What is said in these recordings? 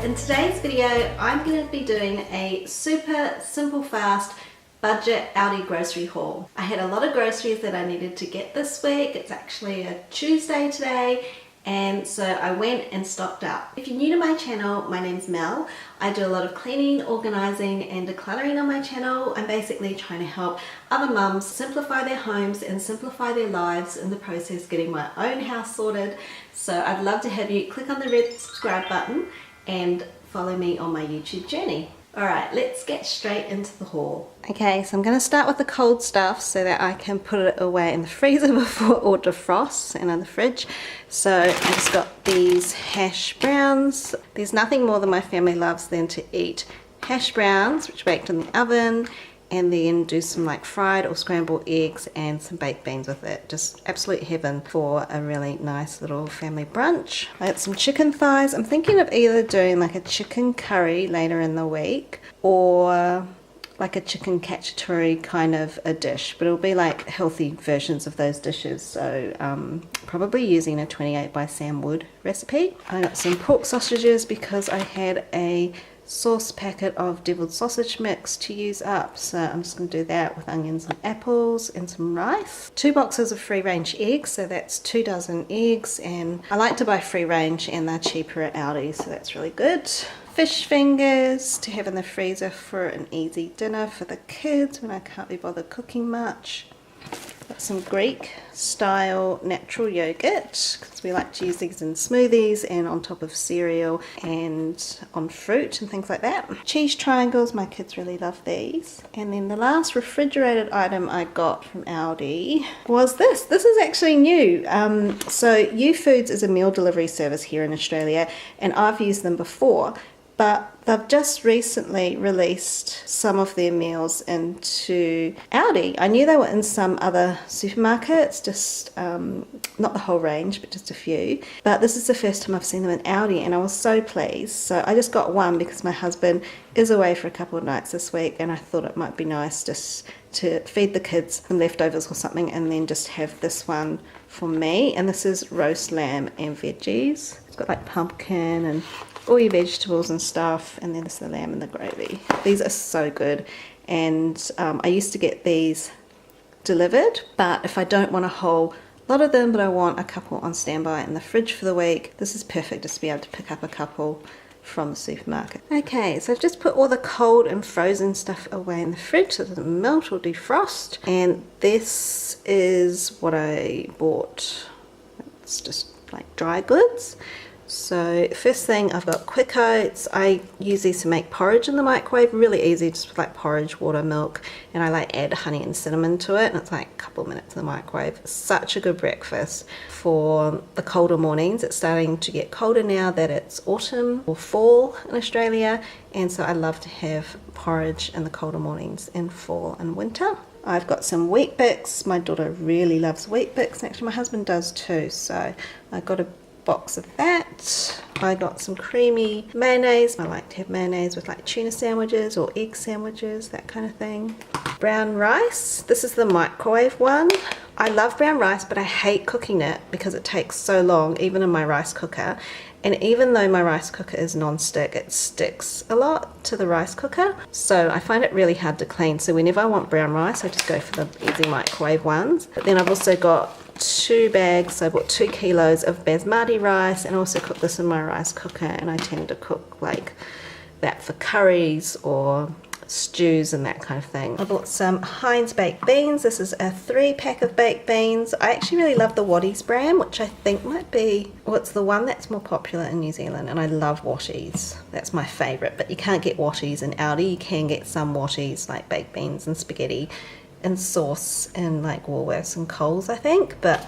In today's video, I'm going to be doing a super simple, fast budget Aldi grocery haul. I had a lot of groceries that I needed to get this week. It's actually a Tuesday today, and so I went and stocked up. If you're new to my channel, my name's Mel. I do a lot of cleaning, organizing and decluttering on my channel. I'm basically trying to help other mums simplify their homes and simplify their lives, in the process getting my own house sorted. So I'd love to have you click on the red subscribe button and follow me on my YouTube journey. Alright, let's get straight into the haul. Okay, so I'm going to start with the cold stuff so that I can put it away in the freezer before it defrosts and in the fridge. So I just got these hash browns. There's nothing more than my family loves than to eat hash browns, which are baked in the oven, and then do some like fried or scrambled eggs and some baked beans with it. Just absolute heaven for a really nice little family brunch. I got some chicken thighs. I'm thinking of either doing like a chicken curry later in the week or like a chicken cacciatore kind of a dish, but it'll be like healthy versions of those dishes. So probably using a 28 by Sam Wood recipe. I got some pork sausages because I had a sauce packet of deviled sausage mix to use up, so I'm just going to do that with onions and apples and some rice. 2 boxes of free range eggs, so that's 2 dozen eggs, and I like to buy free range and they're cheaper at Aldi, so that's really good. Fish fingers to have in the freezer for an easy dinner for the kids when I can't be bothered cooking much. Got some Greek style natural yogurt because we like to use these in smoothies and on top of cereal and on fruit and things like that. Cheese triangles, my kids really love these. And then the last refrigerated item I got from Aldi was this. This is actually new. So YouFoods is a meal delivery service here in Australia, and I've used them before, but they've just recently released some of their meals into Aldi. I knew they were in some other supermarkets, just not the whole range, but just a few. But this is the first time I've seen them in Aldi, and I was so pleased. So I just got one because my husband is away for a couple of nights this week, and I thought it might be nice just to feed the kids some leftovers or something, and then just have this one for me. And this is roast lamb and veggies. It's got like pumpkin and all your vegetables and stuff, and then there's the lamb and the gravy. These are so good, and I used to get these delivered, but if I don't want a whole lot of them but I want a couple on standby in the fridge for the week, this is perfect just to be able to pick up a couple from the supermarket. Okay, so I've just put all the cold and frozen stuff away in the fridge so it doesn't melt or defrost, and this is what I bought. It's just like dry goods. So first thing, I've got quick oats. I use these to make porridge in the microwave, really easy, just with like porridge, water, milk, and I like add honey and cinnamon to it, and it's like a couple of minutes in the microwave. Such a good breakfast for the colder mornings. It's starting to get colder now that it's autumn or fall in Australia, and so I love to have porridge in the colder mornings in fall and winter. I've got some Wheat Bix. My daughter really loves Wheat Bix, actually my husband does too, so I got a box of that. I got some creamy mayonnaise. I like to have mayonnaise with like tuna sandwiches or egg sandwiches, that kind of thing. Brown rice. This is the microwave one. I love brown rice, but I hate cooking it because it takes so long, even in my rice cooker. And even though my rice cooker is non-stick, it sticks a lot to the rice cooker. So I find it really hard to clean. So whenever I want brown rice, I just go for the easy microwave ones. But then I've also got 2 bags, so I bought 2 kilos of basmati rice, and also cook this in my rice cooker, and I tend to cook like that for curries or stews and that kind of thing. I bought some Heinz baked beans. This is a 3-pack of baked beans. I actually really love the Watties brand, which I think might be, well, it's the one that's more popular in New Zealand, and I love Watties. That's my favourite, but you can't get Watties in Aldi. You can get some Watties like baked beans and spaghetti and sauce in like Woolworths and Coles, I think. But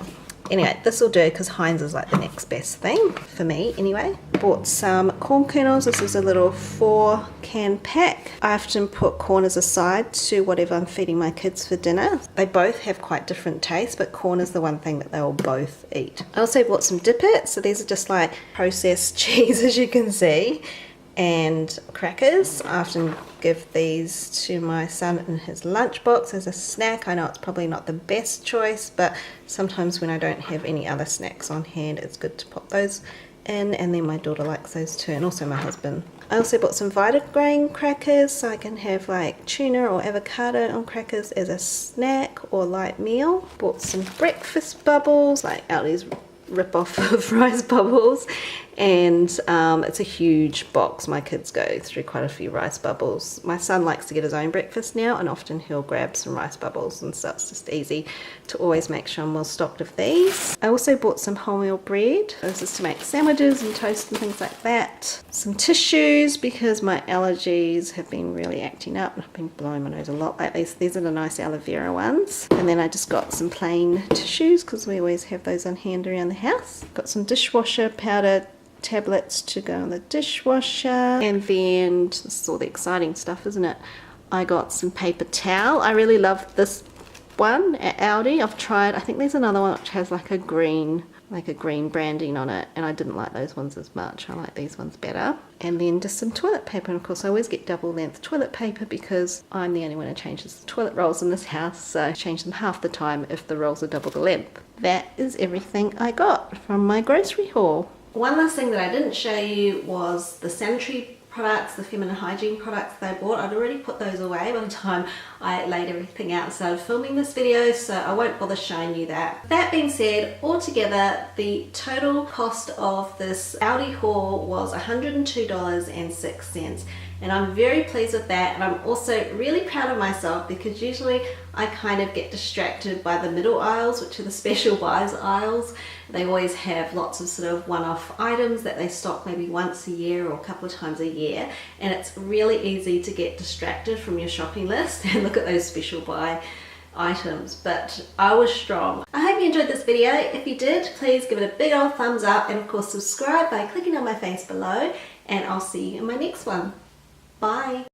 anyway, this will do because Heinz is like the next best thing for me anyway. Bought some corn kernels. This is a little 4-can pack. I often put corn as a side to whatever I'm feeding my kids for dinner. They both have quite different tastes, but corn is the one thing that they will both eat. I also bought some dippets. So these are just like processed cheese, as you can see, and crackers. I often give these to my son in his lunchbox as a snack. I know it's probably not the best choice, but sometimes when I don't have any other snacks on hand, it's good to pop those in, and then my daughter likes those too, and also my husband. I also bought some Vitagrain crackers so I can have like tuna or avocado on crackers as a snack or light meal. Bought some breakfast bubbles, like Aldi's rip-off of rice bubbles, and it's a huge box. My kids go through quite a few rice bubbles. My son likes to get his own breakfast now, and often he'll grab some rice bubbles, and so it's just easy to always make sure I'm well stocked of these. I also bought some wholemeal bread. This is to make sandwiches and toast and things like that. Some tissues because my allergies have been really acting up, and I've been blowing my nose a lot lately, so these are the nice aloe vera ones. And then I just got some plain tissues because we always have those on hand around the house. Got some dishwasher powder tablets to go in the dishwasher, and then this is all the exciting stuff, isn't it? I got some paper towel. I really love this one at Aldi. I've tried, I think there's another one which has like a green branding on it, and I didn't like those ones as much. I like these ones better. And then just some toilet paper, and of course I always get double length toilet paper because I'm the only one who changes the toilet rolls in this house, so I change them half the time if the rolls are double the length. That is everything I got from my grocery haul. One last thing that I didn't show you was the sanitary products, the feminine hygiene products that I bought. I'd already put those away by the time I laid everything out and started filming this video, so I won't bother showing you that. That being said, altogether the total cost of this Aldi haul was $102.06, and I'm very pleased with that, and I'm also really proud of myself because usually I kind of get distracted by the middle aisles, which are the special buys aisles. They always have lots of sort of one-off items that they stock maybe once a year or a couple of times a year, and it's really easy to get distracted from your shopping list and look at those special buy items, but I was strong. I hope you enjoyed this video. If you did, please give it a big old thumbs up, and of course subscribe by clicking on my face below, and I'll see you in my next one. Bye.